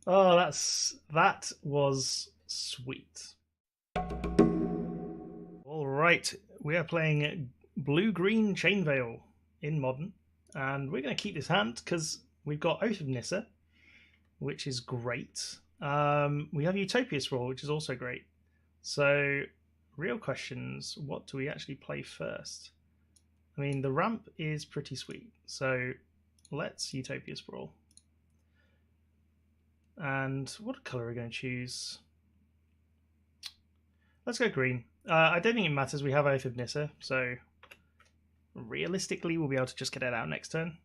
Oh, that was sweet. All right, we are playing blue-green Chainveil in modern, and we're going to keep this hand because we've got Oath of Nissa, which is great. We have Utopia Sprawl, which is also great. So, real questions: what do we actually play first? I mean, the ramp is pretty sweet, so let's Utopia Sprawl. And what color are we going to choose? Let's go green. I don't think it matters. We have Oath of Nissa, so realistically we'll be able to just get it out next turn.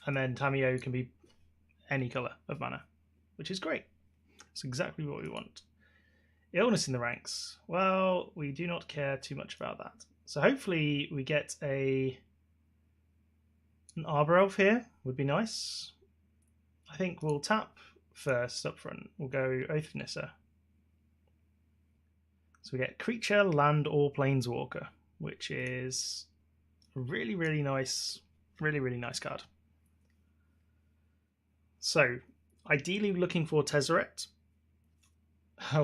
And then Tamiyo can be any colour of mana, which is great. That's exactly what we want. Illness in the ranks. Well, we do not care too much about that. So hopefully we get an Arbor Elf here. Would be nice. I think we'll tap first up front. We'll go Oath of Nissa. So we get creature, land, or planeswalker, which is a really, really nice card. So, ideally looking for Tezzeret.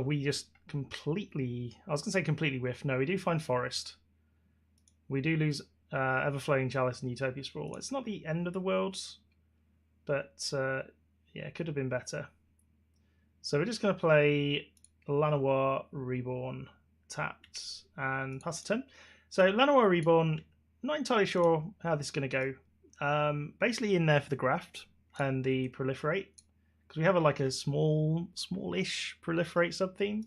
We just completely, I was going to say completely whiff. No, we do find Forest. We do lose Everflowing Chalice and Utopia Sprawl. It's not the end of the world, but yeah, it could have been better. So we're just going to play Llanowar Reborn tapped and pass the turn. So Llanowar Reborn, not entirely sure how this is going to go. Basically in there for the graft and the proliferate, because we have like a smallish proliferate sub theme.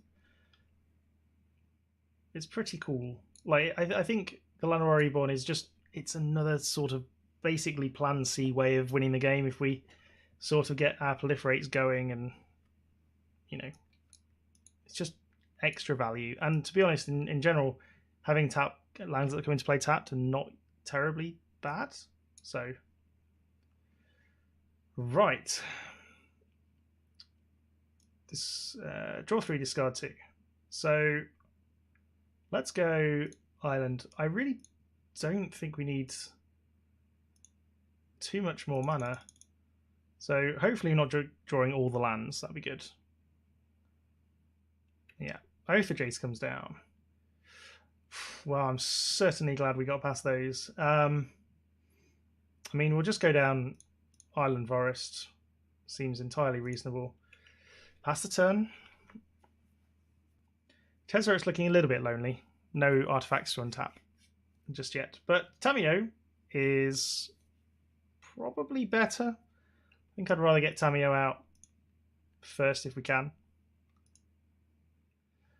It's pretty cool. Like I think the Llanowar Reborn is just, it's another sort of basically plan C way of winning the game if we sort of get our proliferates going, and you know, it's just extra value. And to be honest, in general, having tap lands that come into play tapped are not terribly bad. So right, this draw 3, discard 2. So let's go island. I really don't think we need too much more mana. So hopefully not drawing all the lands. That'd be good. Yeah, Oath of Jace comes down. Well, I'm certainly glad we got past those. I mean, we'll just go down Island Forest. Seems entirely reasonable. Pass the turn. Tezzeret's looking a little bit lonely. No artifacts to untap just yet. But Tamiyo is probably better. I think I'd rather get Tamiyo out first if we can.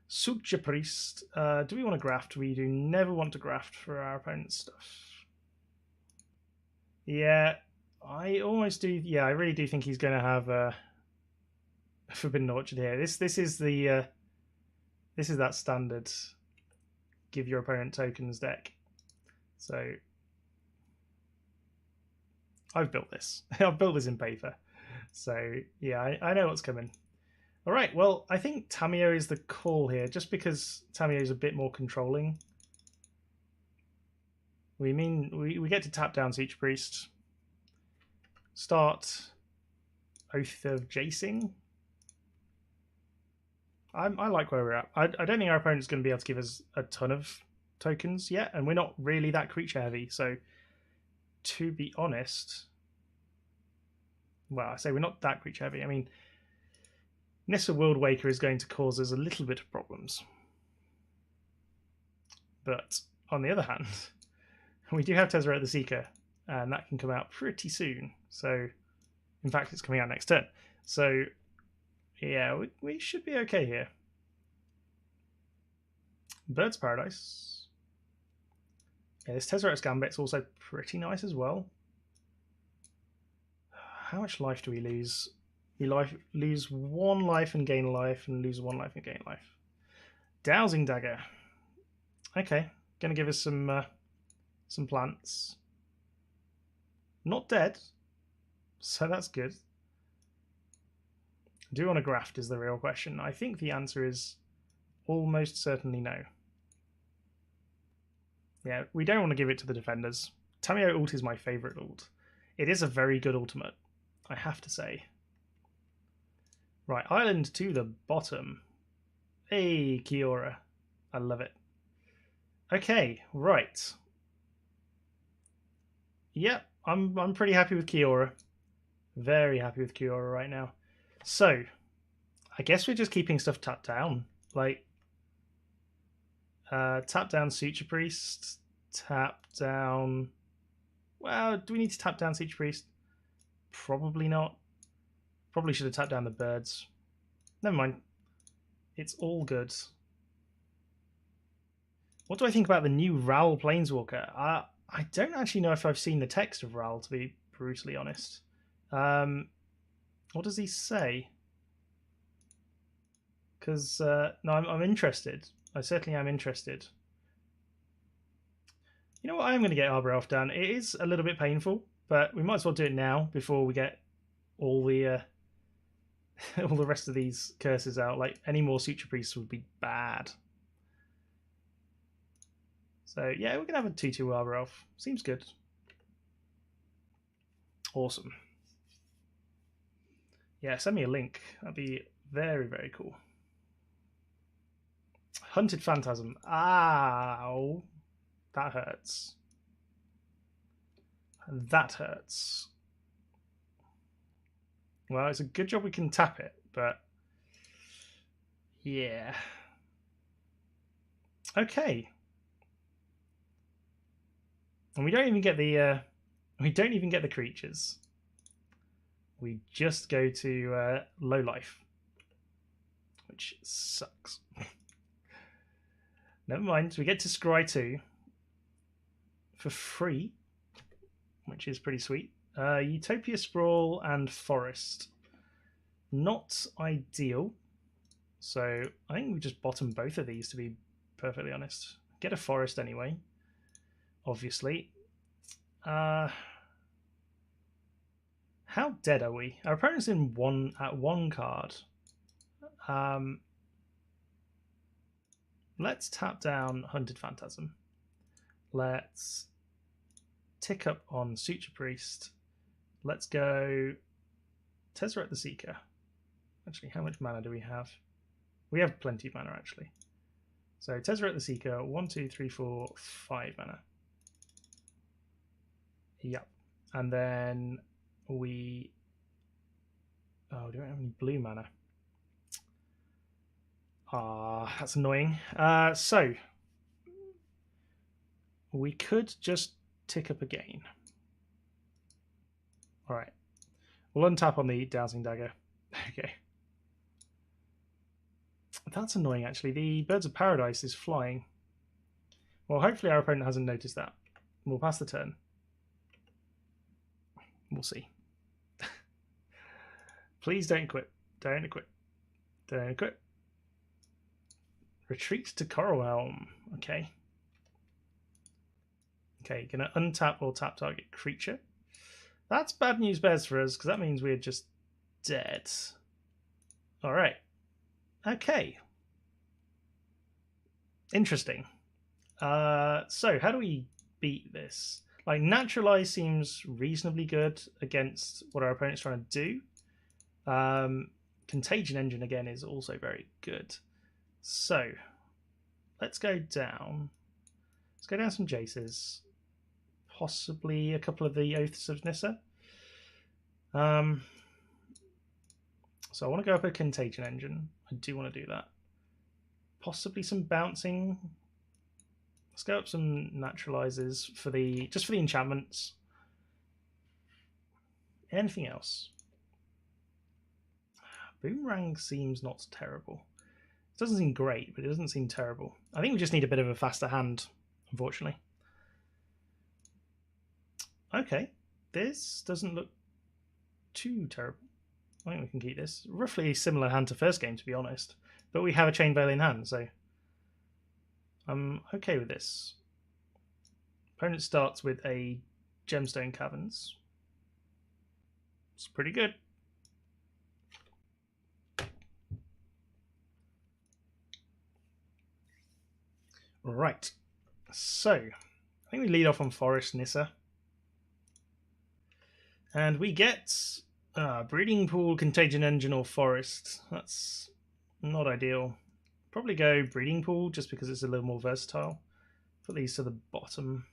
Sukja Priest. Do we want to graft? We do never want to graft for our opponent's stuff. Yeah, I almost do. Yeah, I really do think he's going to have a Forbidden Orchard here. This is the this is that standard give your opponent tokens deck. So I've built this. I've built this in paper. So yeah, I know what's coming. All right, well, I think Tamiyo is the call here, just because Tamiyo is a bit more controlling. We get to tap down Siege Priest. Start Oath of Jacing. I like where we're at. I don't think our opponent's going to be able to give us a ton of tokens yet, and we're not really that creature heavy. So, to be honest, well, I say we're not that creature heavy. I mean, Nissa Worldwaker is going to cause us a little bit of problems. But on the other hand, we do have Tezzeret the Seeker, and that can come out pretty soon. So, in fact, it's coming out next turn. So, yeah, we should be okay here. Bird's Paradise. Yeah, this Tezzeret's Gambit's also pretty nice as well. How much life do we lose? We lose 1 life and gain life, and lose 1 life and gain life. Dowsing Dagger. Okay, gonna give us some plants. Not dead, so that's good. Do you want to graft is the real question. I think the answer is almost certainly no. Yeah, we don't want to give it to the defenders. Tamiyo ult is my favourite ult. It is a very good ultimate. I have to say. Right, island to the bottom. Hey, Kiora. I love it. Okay, right. Yep, I'm pretty happy with Kiora. Very happy with Kiora right now. So, I guess we're just keeping stuff tapped down. Like, tap down Suture Priest, tap down... Well, do we need to tap down Suture Priest? Probably not. Probably should have tapped down the birds. Never mind. It's all good. What do I think about the new Raoul Planeswalker? I don't actually know if I've seen the text of Raoul, to be brutally honest. What does he say? Because, no, I'm interested. I certainly am interested. You know what? I am going to get Arbor Elf done. It is a little bit painful, but we might as well do it now before we get all the all the rest of these curses out. Like, any more Suture Priests would be bad. So, yeah, we're going to have a 2/2 Arbor Elf. Seems good. Awesome. Yeah, send me a link. That'd be very, very cool. Hunted Phantasm. Ow. That hurts. That hurts. Well, it's a good job we can tap it, but... yeah. Okay. And we don't even get the creatures. We just go to low life, which sucks. Never mind. We get to scry 2 for free, which is pretty sweet. Utopia Sprawl and Forest. Not ideal. So I think we just bottom both of these, to be perfectly honest. Get a Forest anyway, obviously. How dead are we? Our opponent's in one card. Let's tap down Hunted Phantasm. Let's tick up on Suture Priest. Let's go Tezzeret the Seeker. Actually, how much mana do we have? We have plenty of mana, actually. So Tezzeret the Seeker, 1, 2, 3, 4, 5 mana. Yep. And then we... oh, do we have any blue mana? Ah, that's annoying. So we could just tick up again. All right. We'll untap on the Dowsing Dagger. Okay. That's annoying, actually. The Birds of Paradise is flying. Well, hopefully our opponent hasn't noticed that. We'll pass the turn. We'll see. Please don't quit. Don't quit. Don't quit. Retreat to Coral Helm. Okay. Okay, gonna untap or tap target creature. That's bad news bears for us, because that means we're just dead. Alright. Okay. Interesting. So, how do we beat this? Like, Naturalize seems reasonably good against what our opponent's trying to do. Contagion Engine, again, is also very good. So, let's go down. Let's go down some Jaces. Possibly a couple of the Oaths of Nissa. So I want to go up a Contagion Engine. I do want to do that. Possibly some Bouncing. Let's go up some Naturalizers for the just for the enchantments. Anything else? Boomerang seems not terrible. It doesn't seem great, but it doesn't seem terrible. I think we just need a bit of a faster hand, unfortunately. Okay, this doesn't look too terrible. I think we can keep this. Roughly a similar hand to first game, to be honest. But we have a Chain Veil in hand, so I'm okay with this. Opponent starts with a Gemstone Caverns. It's pretty good. Right, so I think we lead off on Forest Nissa. And we get Breeding Pool, Contagion Engine, or Forest. That's not ideal. Probably go Breeding Pool just because it's a little more versatile. Put these to the bottom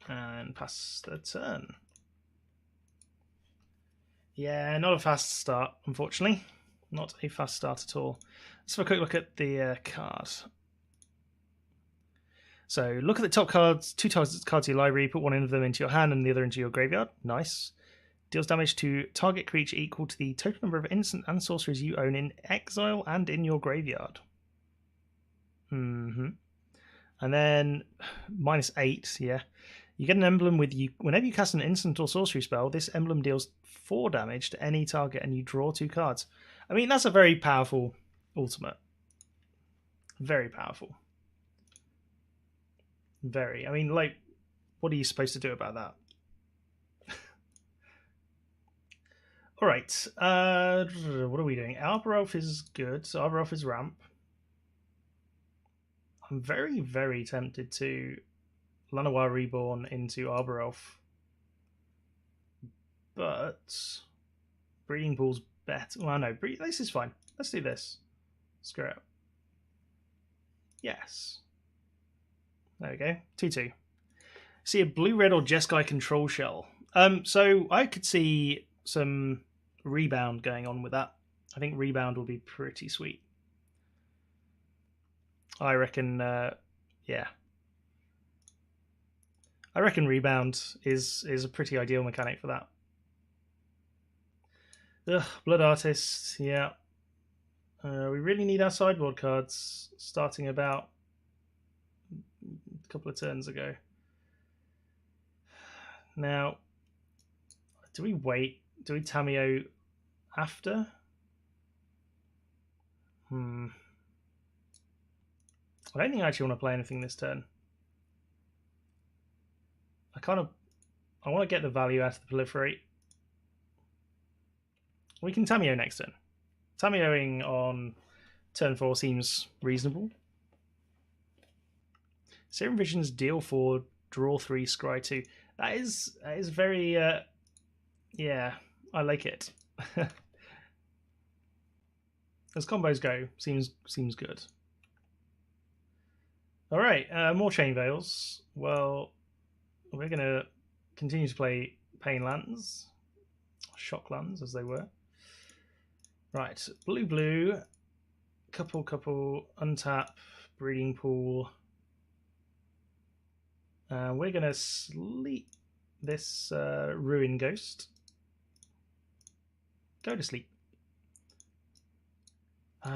and pass the turn. Yeah, not a fast start, unfortunately. Not a fast start at all. Let's have a quick look at the card. So look at the top cards, two cards in your library, put one of them into your hand and the other into your graveyard. Nice. Deals damage to target creature equal to the total number of instant and sorceries you own in exile and in your graveyard. And then -8, yeah. You get an emblem with you. Whenever you cast an instant or sorcery spell, this emblem deals 4 damage to any target and you draw 2 cards. I mean, that's a very powerful ultimate. Very powerful. Very. I mean, like, what are you supposed to do about that? All right. What are we doing? Arbor Elf is good. So Arbor Elf is ramp. I'm very, very tempted to Llanowar Reborn into Arbor Elf. But Breeding Pool's better. Well, no, this is fine. Let's do this. Screw it. Yes. There we go. 2/2. See a blue-red or Jeskai control shell. So I could see some rebound going on with that. I think rebound will be pretty sweet. I reckon, yeah. I reckon rebound is a pretty ideal mechanic for that. Ugh, Blood Artist, yeah. We really need our sideboard cards starting about a couple of turns ago. Now, do we wait? Do we Tamiyo after? I don't think I actually want to play anything this turn. I want to get the value out of the proliferate. We can Tamiyo next turn. Tamiyoing on turn 4 seems reasonable. Serum Visions deal 4, draw 3, scry 2. That is very yeah, I like it. As combos go, seems good. All right, more Chain Veils. Well, we're gonna continue to play Pain Lands, Shock Lands as they were. Right, blue, couple, untap, Breeding Pool. We're gonna sleep this Ruin Ghost. Go to sleep.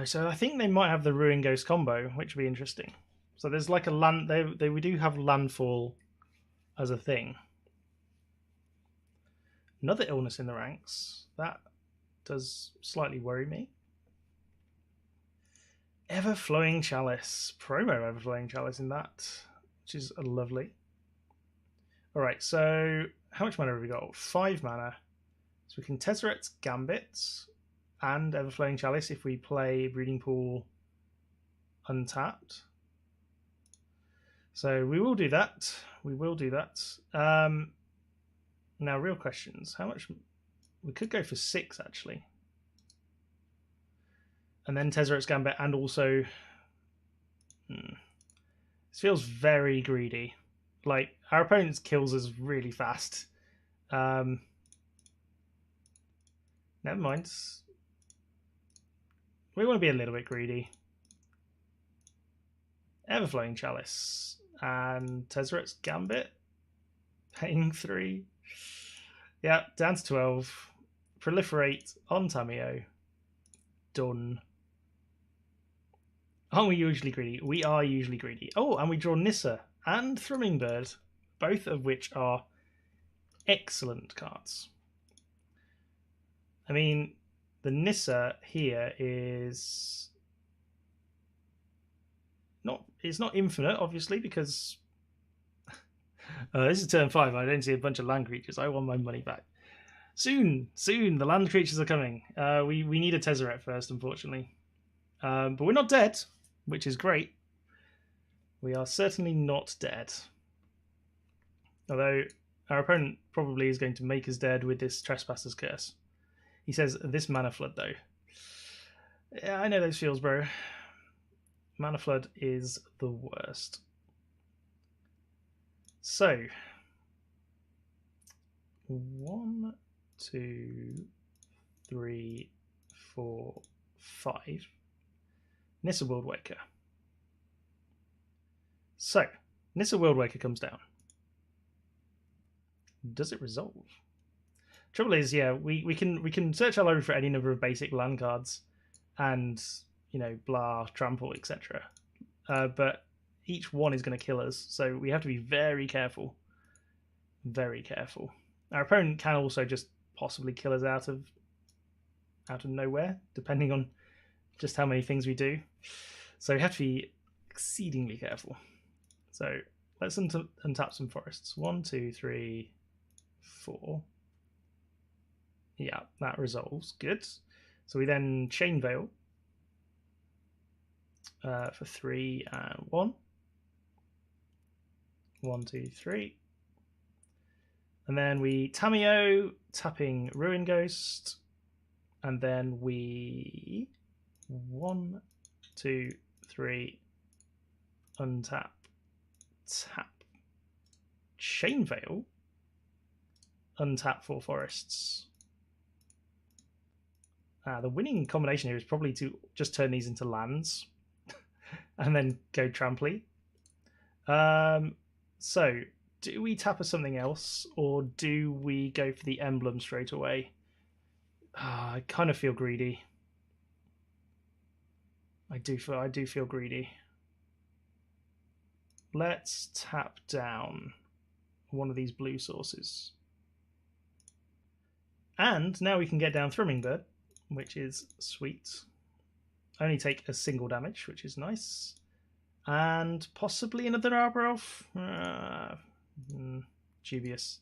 So I think they might have the Ruin Ghost combo, which would be interesting. So there's like a land. We do have landfall as a thing. Another illness in the ranks. That does slightly worry me. Ever-flowing Chalice. Promo Ever-flowing Chalice in that, which is lovely. All right, so how much mana have we got? 5 mana. So we can Tezzeret Gambit and Everflowing Chalice if we play Breeding Pool untapped. So we will do that. We will do that. Now, real questions. How much? We could go for 6, actually. And then Tezzeret's Gambit and also... This feels very greedy. Like, our opponent's kills us really fast. Never mind. We want to be a little bit greedy. Everflowing Chalice and Tezzeret's Gambit. Paying 3. Yeah, down to 12. Proliferate on Tamiyo. Done. Aren't we usually greedy? We are usually greedy. Oh, and we draw Nissa and Thrumming Bird, both of which are excellent cards. I mean, the Nissa here is it's not infinite, obviously, because this is turn 5. I don't see a bunch of land creatures. I want my money back. Soon, the land creatures are coming. We need a Tezzeret first, unfortunately. But we're not dead, which is great. We are certainly not dead. Although, Our opponent probably is going to make us dead with this Trespasser's Curse. He says, this Mana Flood, though. Yeah, I know those feels, bro. Mana Flood is the worst. So, 1, 2, 3, 4, 5. Nissa Worldwaker. So, Nissa Worldwaker comes down. Does it resolve? Trouble is, yeah, we can search all over for any number of basic land cards, and blah, trample, etc. But each one is going to kill us, so we have to be very careful. Very careful. Our opponent can also just possibly kill us out of nowhere, depending on just how many things we do. So we have to be exceedingly careful. So let's untap some forests. 1, 2, 3, 4. Yeah, that resolves. Good. So we then Chain Veil for 3 and 1. 1, 2, 3. And then we Tameo, tapping Ruin Ghost. And then we 1, 2, 3, untap, tap, Chain Veil, untap 4 forests. The winning combination here is probably to just turn these into lands and then go Trampley. So, do we tap as something else, or do we go for the emblem straight away? I kind of feel greedy. I do feel greedy. Let's tap down one of these blue sources. And now we can get down Thrumming Bird, which is sweet. Only take a single damage, which is nice. And possibly another Arbor Elf. Dubious.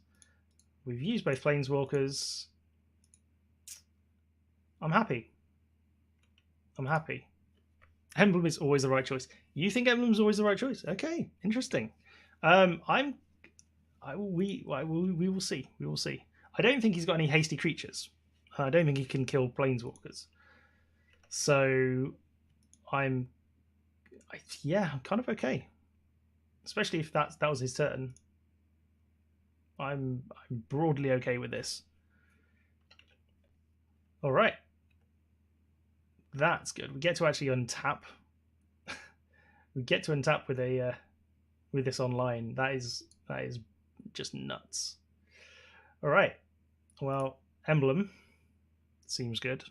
We've used both Planeswalkers. I'm happy. I'm happy. Emblem is always the right choice. You think Emblem is always the right choice? Okay, interesting. We will see. We will see. I don't think he's got any hasty creatures. I don't think he can kill Planeswalkers. So I'm kind of okay. Especially if that was his turn. I'm broadly okay with this. All right. That's good. We get to actually untap. We get to untap with this online. That is just nuts. All right. Well, Emblem seems good.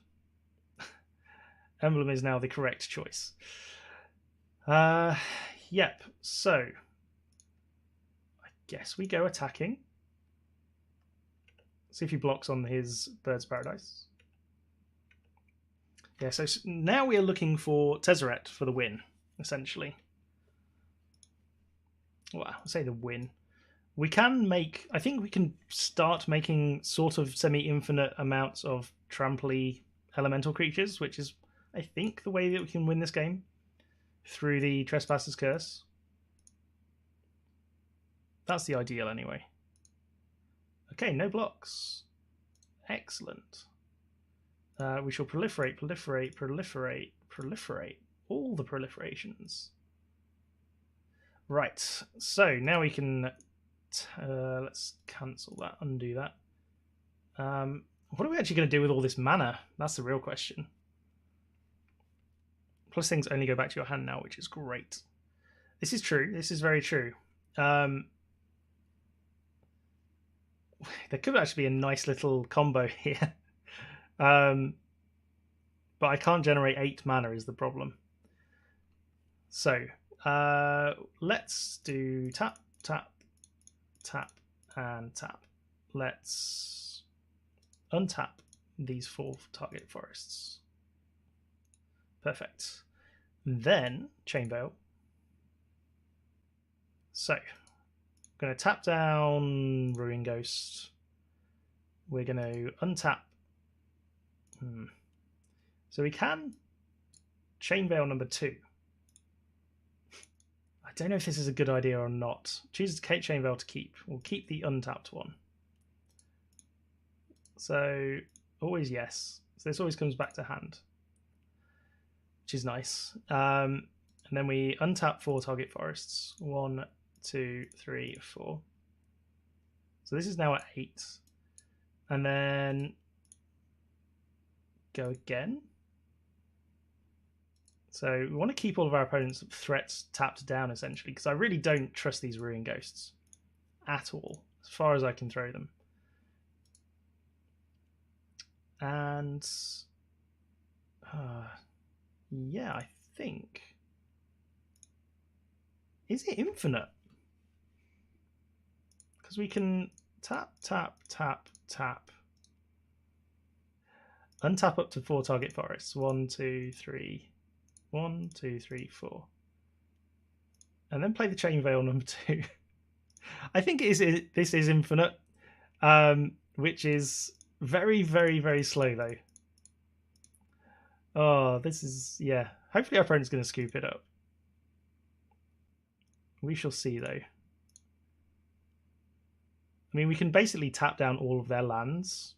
Emblem is now the correct choice. Yep. So I guess we go attacking. See if he blocks on his Bird's Paradise. Yeah, so now we are looking for Tezzeret for the win, essentially. Well, I'll say the win. We can make... I think we can start making sort of semi-infinite amounts of trampley elemental creatures, which is, I think, the way that we can win this game. Through the Trespasser's Curse. That's the ideal, anyway. Okay, no blocks. Excellent. We shall proliferate. All the proliferations. Right, so now we can... let's cancel that, undo that. What are we actually going to do with all this mana? That's the real question. Plus things only go back to your hand now, which is great. This is true. This is very true. There could actually be a nice little combo here. But I can't generate 8 mana is the problem. So let's do tap, tap, tap, and tap. Let's untap these 4 target forests. Perfect. Then Chain Veil. So I'm going to tap down Ruin Ghost. We're going to untap. So we can Chain Veil number 2. I don't know if this is a good idea or not. Chooses Cape Chain Veil to keep. We'll keep the untapped one. So always yes. So this always comes back to hand, which is nice. And then we untap 4 target forests. 1, 2, 3, 4. So this is now at 8. And then go again. So we want to keep all of our opponents' threats tapped down, essentially, because I really don't trust these Ruin Ghosts at all, as far as I can throw them. And yeah, I think... Is it infinite? Because we can tap, tap, tap, tap. Untap up to 4 target forests. 1, 2, 3... 1, 2, 3, 4. And then play the Chain Veil number 2. I think this is infinite, which is very, very, very slow, though. Oh, this is... yeah. Hopefully our opponent's going to scoop it up. We shall see, though. I mean, we can basically tap down all of their lands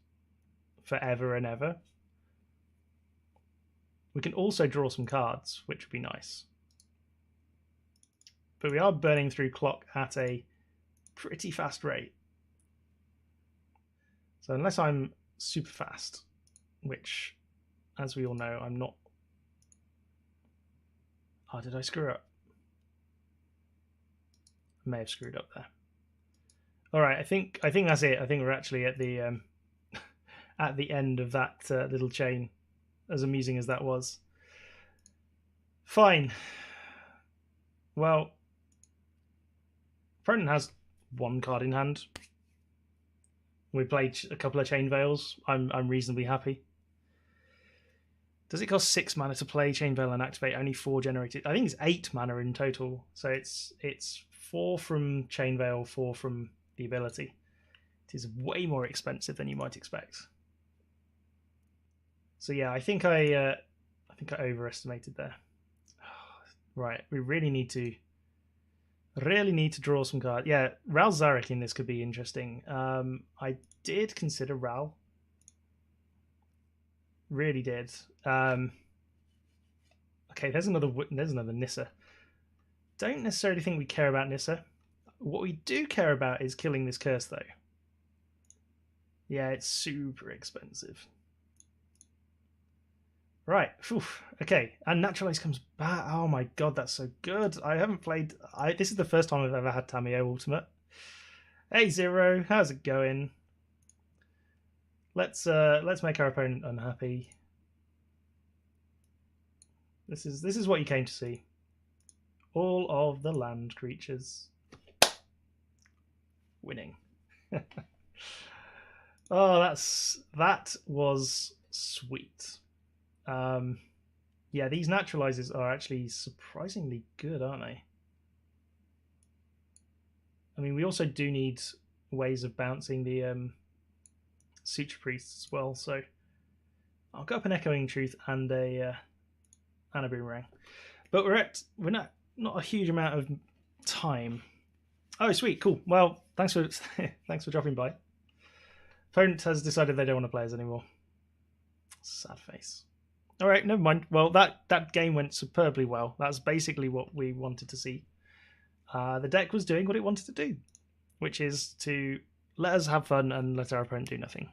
forever and ever. We can also draw some cards, which would be nice. But we are burning through clock at a pretty fast rate. So unless I'm super fast, which, as we all know, I'm not. Oh, did I screw up? I may have screwed up there. All right, I think that's it. I think we're actually at the at the end of that little chain. As amusing as that was. Fine. Well, opponent has 1 card in hand. We played a couple of Chain Veils. I'm reasonably happy. Does it cost 6 mana to play Chain Veil and activate? Only 4 generated. I think it's 8 mana in total. So it's 4 from Chain Veil, 4 from the ability. It is way more expensive than you might expect. So yeah, I think I overestimated there. Right, we really need to draw some cards. Yeah, Ral Zarek in this could be interesting. I did consider Ral. Really did. Okay, there's another Nissa. Don't necessarily think we care about Nissa. What we do care about is killing this curse, though. Yeah, it's super expensive. Right. Oof. Okay. And Naturalize comes back. Oh my god, that's so good. I haven't played... This is the first time I've ever had Tamiyo Ultimate. Hey, Zero. How's it going? Let's make our opponent unhappy. This is what you came to see. All of the land creatures. Winning. Oh, that was sweet. Yeah, these naturalizers are actually surprisingly good, aren't they? I mean, we also do need ways of bouncing the Suture Priests as well, so I'll go up an Echoing Truth and a Boomerang. But we're not a huge amount of time. Oh, sweet, cool. Well, thanks for dropping by. Opponent has decided they don't want to play us anymore. Sad face. All right, never mind. Well, that game went superbly well. That's basically what we wanted to see. The deck was doing what it wanted to do, which is to let us have fun and let our opponent do nothing.